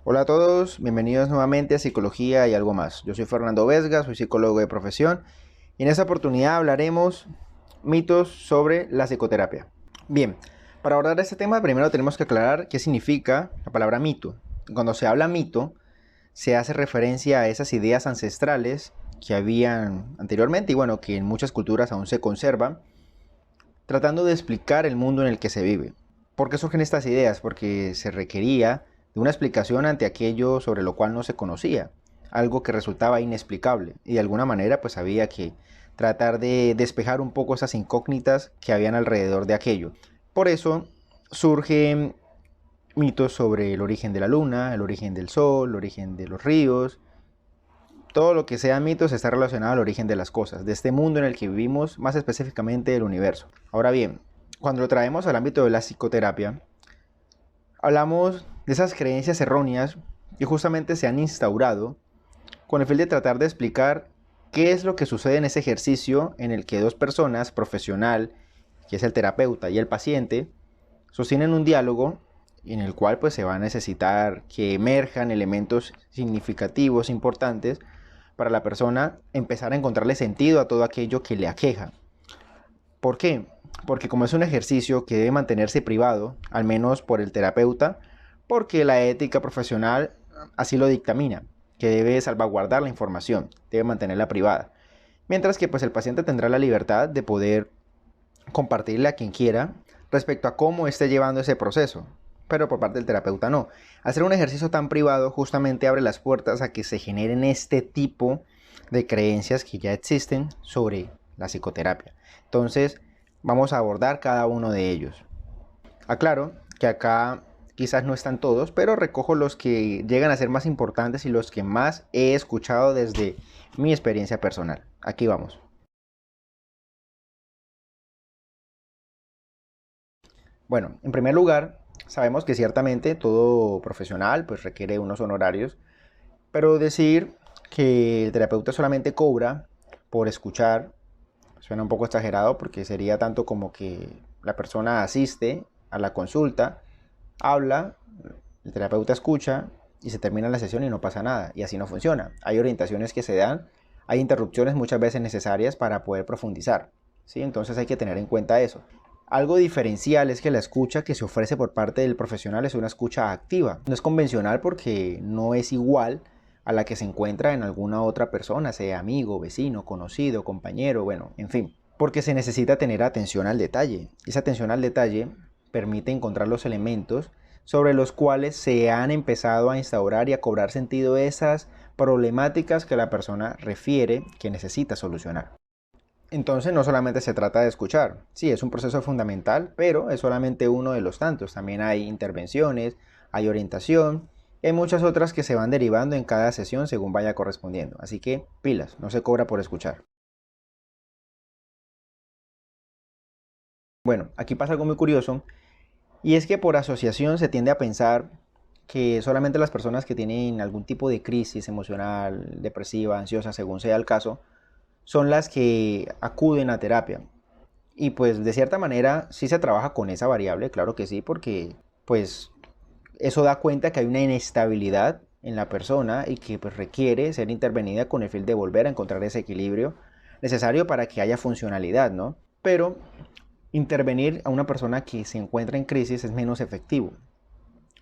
Hola a todos, bienvenidos nuevamente a Psicología y algo más. Yo soy Fernando Vesga, soy psicólogo de profesión y en esta oportunidad hablaremos mitos sobre la psicoterapia. Bien, para abordar este tema primero tenemos que aclarar qué significa la palabra mito. Cuando se habla mito, se hace referencia a esas ideas ancestrales que habían anteriormente y bueno, que en muchas culturas aún se conservan, tratando de explicar el mundo en el que se vive. ¿Por qué surgen estas ideas? Porque se requería de una explicación ante aquello sobre lo cual no se conocía, algo que resultaba inexplicable, y de alguna manera pues había que tratar de despejar un poco esas incógnitas que habían alrededor de aquello. Por eso surgen mitos sobre el origen de la luna, el origen del sol, el origen de los ríos. Todo lo que sea mitos está relacionado al origen de las cosas, de este mundo en el que vivimos, más específicamente del universo. Ahora bien, cuando lo traemos al ámbito de la psicoterapia, hablamos de esas creencias erróneas que justamente se han instaurado con el fin de tratar de explicar qué es lo que sucede en ese ejercicio en el que dos personas, profesional, que es el terapeuta, y el paciente, sostienen un diálogo en el cual pues se va a necesitar que emerjan elementos significativos, importantes, para la persona empezar a encontrarle sentido a todo aquello que le aqueja. ¿Por qué? Porque como es un ejercicio que debe mantenerse privado, al menos por el terapeuta, porque la ética profesional así lo dictamina, que debe salvaguardar la información, debe mantenerla privada. Mientras que pues el paciente tendrá la libertad de poder compartirle a quien quiera respecto a cómo esté llevando ese proceso, pero por parte del terapeuta no. Hacer un ejercicio tan privado justamente abre las puertas a que se generen este tipo de creencias que ya existen sobre la psicoterapia. Entonces, vamos a abordar cada uno de ellos. Aclaro que acá quizás no están todos, pero recojo los que llegan a ser más importantes y los que más he escuchado desde mi experiencia personal. Aquí vamos. Bueno, en primer lugar, sabemos que ciertamente todo profesional pues requiere unos honorarios, pero decir que el terapeuta solamente cobra por escuchar suena un poco exagerado porque sería tanto como que la persona asiste a la consulta, habla, el terapeuta escucha y se termina la sesión y no pasa nada. Y así no funciona. Hay orientaciones que se dan, hay interrupciones muchas veces necesarias para poder profundizar. ¿Sí? Entonces hay que tener en cuenta eso. Algo diferencial es que la escucha que se ofrece por parte del profesional es una escucha activa. No es convencional porque no es igual a la que se encuentra en alguna otra persona, sea amigo, vecino, conocido, compañero, bueno, en fin. Porque se necesita tener atención al detalle. Esa atención al detalle permite encontrar los elementos sobre los cuales se han empezado a instaurar y a cobrar sentido esas problemáticas que la persona refiere que necesita solucionar. Entonces no solamente se trata de escuchar, sí, es un proceso fundamental, pero es solamente uno de los tantos. También hay intervenciones, hay orientación, y hay muchas otras que se van derivando en cada sesión según vaya correspondiendo. Así que pilas, no se cobra por escuchar. Bueno, aquí pasa algo muy curioso, y es que por asociación se tiende a pensar que solamente las personas que tienen algún tipo de crisis emocional, depresiva, ansiosa, según sea el caso, son las que acuden a terapia. Y pues de cierta manera sí se trabaja con esa variable, claro que sí, porque pues eso da cuenta que hay una inestabilidad en la persona y que pues requiere ser intervenida con el fin de volver a encontrar ese equilibrio necesario para que haya funcionalidad, ¿no? Pero intervenir a una persona que se encuentra en crisis es menos efectivo,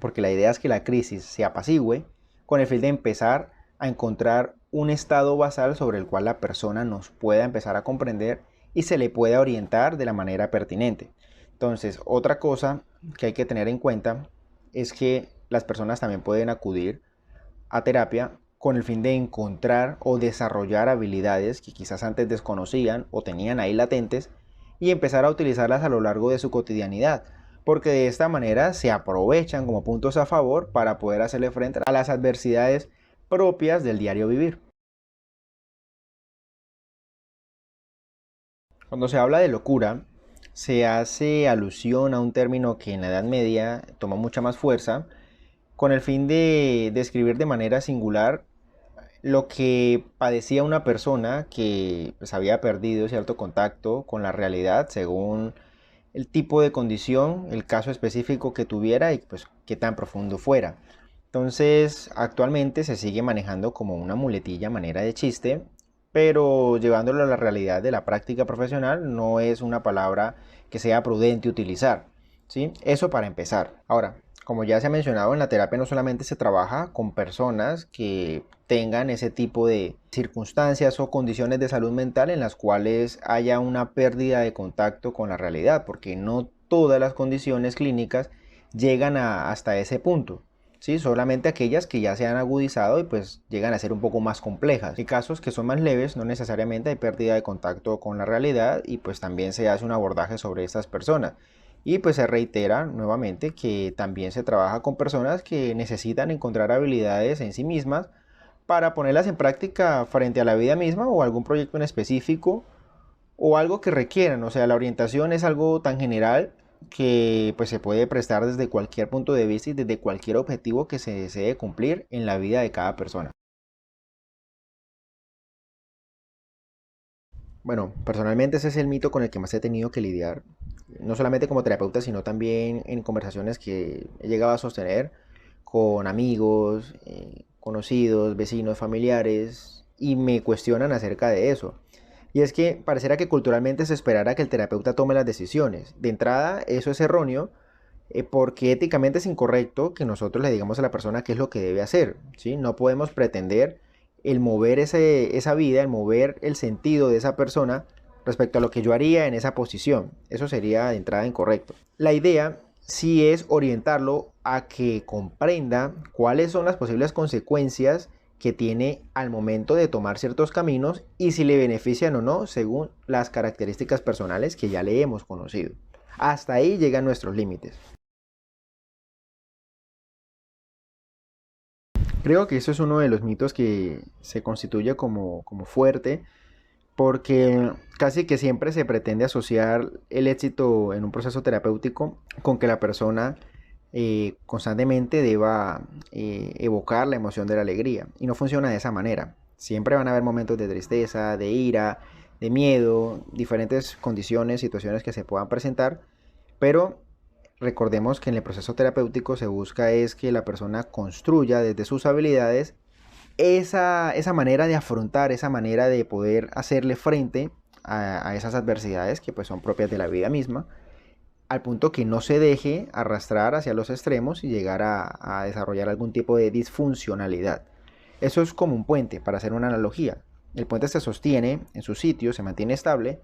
porque la idea es que la crisis se apacigüe con el fin de empezar a encontrar un estado basal sobre el cual la persona nos pueda empezar a comprender y se le pueda orientar de la manera pertinente. Entonces, otra cosa que hay que tener en cuenta es que las personas también pueden acudir a terapia con el fin de encontrar o desarrollar habilidades que quizás antes desconocían o tenían ahí latentes y empezar a utilizarlas a lo largo de su cotidianidad, porque de esta manera se aprovechan como puntos a favor para poder hacerle frente a las adversidades propias del diario vivir. Cuando se habla de locura, se hace alusión a un término que en la Edad Media tomó mucha más fuerza, con el fin de describir de manera singular lo que padecía una persona que pues, había perdido cierto contacto con la realidad según el tipo de condición, el caso específico que tuviera y pues qué tan profundo fuera. Entonces, actualmente se sigue manejando como una muletilla a manera de chiste, pero llevándolo a la realidad de la práctica profesional no es una palabra que sea prudente utilizar, ¿sí? Eso para empezar. Ahora, como ya se ha mencionado, en la terapia no solamente se trabaja con personas que tengan ese tipo de circunstancias o condiciones de salud mental en las cuales haya una pérdida de contacto con la realidad, porque no todas las condiciones clínicas llegan hasta ese punto. ¿Sí? Solamente aquellas que ya se han agudizado y pues llegan a ser un poco más complejas. Hay casos que son más leves, no necesariamente hay pérdida de contacto con la realidad y pues también se hace un abordaje sobre estas personas. Y pues se reitera nuevamente que también se trabaja con personas que necesitan encontrar habilidades en sí mismas para ponerlas en práctica frente a la vida misma o algún proyecto en específico o algo que requieran. O sea, la orientación es algo tan general que pues se puede prestar desde cualquier punto de vista y desde cualquier objetivo que se desee cumplir en la vida de cada persona. Bueno, personalmente ese es el mito con el que más he tenido que lidiar, no solamente como terapeuta, sino también en conversaciones que he llegado a sostener con amigos, conocidos, vecinos, familiares, y me cuestionan acerca de eso. Y es que pareciera que culturalmente se esperara que el terapeuta tome las decisiones. De entrada, eso es erróneo, porque éticamente es incorrecto que nosotros le digamos a la persona qué es lo que debe hacer, ¿sí? No podemos pretender el mover esa vida, el mover el sentido de esa persona respecto a lo que yo haría en esa posición. Eso sería de entrada incorrecto. La idea sí es orientarlo a que comprenda cuáles son las posibles consecuencias que tiene al momento de tomar ciertos caminos y si le benefician o no según las características personales que ya le hemos conocido. Hasta ahí llegan nuestros límites. Creo que eso es uno de los mitos que se constituye como fuerte, porque casi que siempre se pretende asociar el éxito en un proceso terapéutico con que la persona constantemente deba evocar la emoción de la alegría. Y no funciona de esa manera. Siempre van a haber momentos de tristeza, de ira, de miedo, diferentes condiciones, situaciones que se puedan presentar, pero recordemos que en el proceso terapéutico se busca es que la persona construya desde sus habilidades esa manera de afrontar, esa manera de poder hacerle frente a esas adversidades que pues son propias de la vida misma, al punto que no se deje arrastrar hacia los extremos y llegar a desarrollar algún tipo de disfuncionalidad. Eso es como un puente, para hacer una analogía. El puente se sostiene en su sitio, se mantiene estable,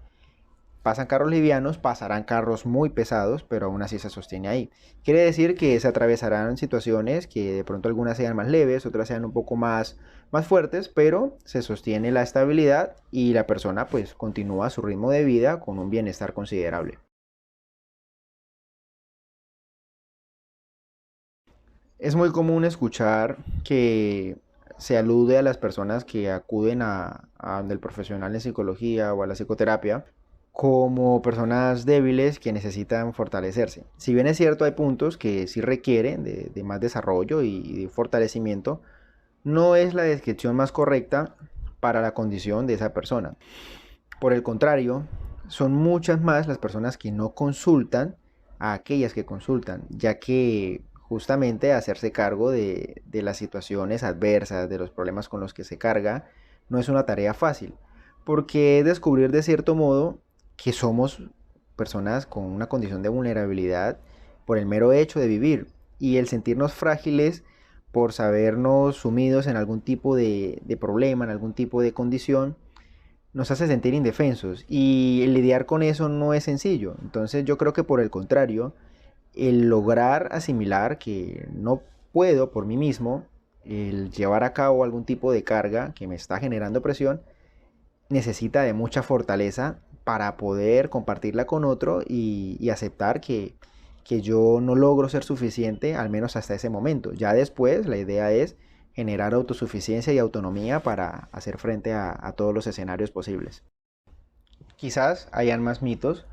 pasan carros livianos, pasarán carros muy pesados, pero aún así se sostiene ahí. Quiere decir que se atravesarán situaciones que de pronto algunas sean más leves, otras sean un poco más fuertes, pero se sostiene la estabilidad y la persona pues continúa su ritmo de vida con un bienestar considerable. Es muy común escuchar que se alude a las personas que acuden a donde el profesional de psicología o a la psicoterapia como personas débiles que necesitan fortalecerse. Si bien es cierto, hay puntos que sí requieren de más desarrollo y de fortalecimiento, no es la descripción más correcta para la condición de esa persona. Por el contrario, son muchas más las personas que no consultan a aquellas que consultan, ya que justamente hacerse cargo de las situaciones adversas, de los problemas con los que se carga, no es una tarea fácil, porque es descubrir de cierto modo que somos personas con una condición de vulnerabilidad por el mero hecho de vivir y el sentirnos frágiles por sabernos sumidos en algún tipo de problema, en algún tipo de condición, nos hace sentir indefensos y el lidiar con eso no es sencillo. Entonces yo creo que por el contrario, el lograr asimilar que no puedo por mí mismo, el llevar a cabo algún tipo de carga que me está generando presión, necesita de mucha fortaleza para poder compartirla con otro y aceptar que yo no logro ser suficiente, al menos hasta ese momento. Ya después la idea es generar autosuficiencia y autonomía para hacer frente a todos los escenarios posibles. Quizás hayan más mitos.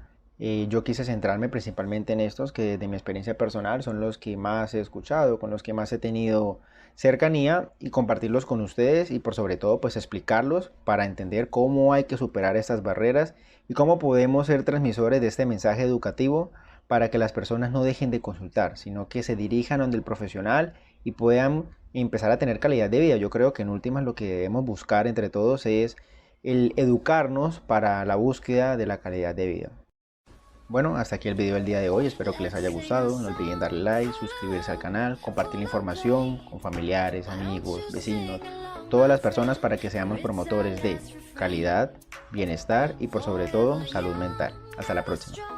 Yo quise centrarme principalmente en estos que desde mi experiencia personal son los que más he escuchado, con los que más he tenido cercanía y compartirlos con ustedes y por sobre todo pues explicarlos para entender cómo hay que superar estas barreras y cómo podemos ser transmisores de este mensaje educativo para que las personas no dejen de consultar, sino que se dirijan donde el profesional y puedan empezar a tener calidad de vida. Yo creo que en últimas lo que debemos buscar entre todos es el educarnos para la búsqueda de la calidad de vida. Bueno, hasta aquí el video del día de hoy, espero que les haya gustado, no olviden darle like, suscribirse al canal, compartir la información con familiares, amigos, vecinos, todas las personas para que seamos promotores de calidad, bienestar y por sobre todo salud mental. Hasta la próxima.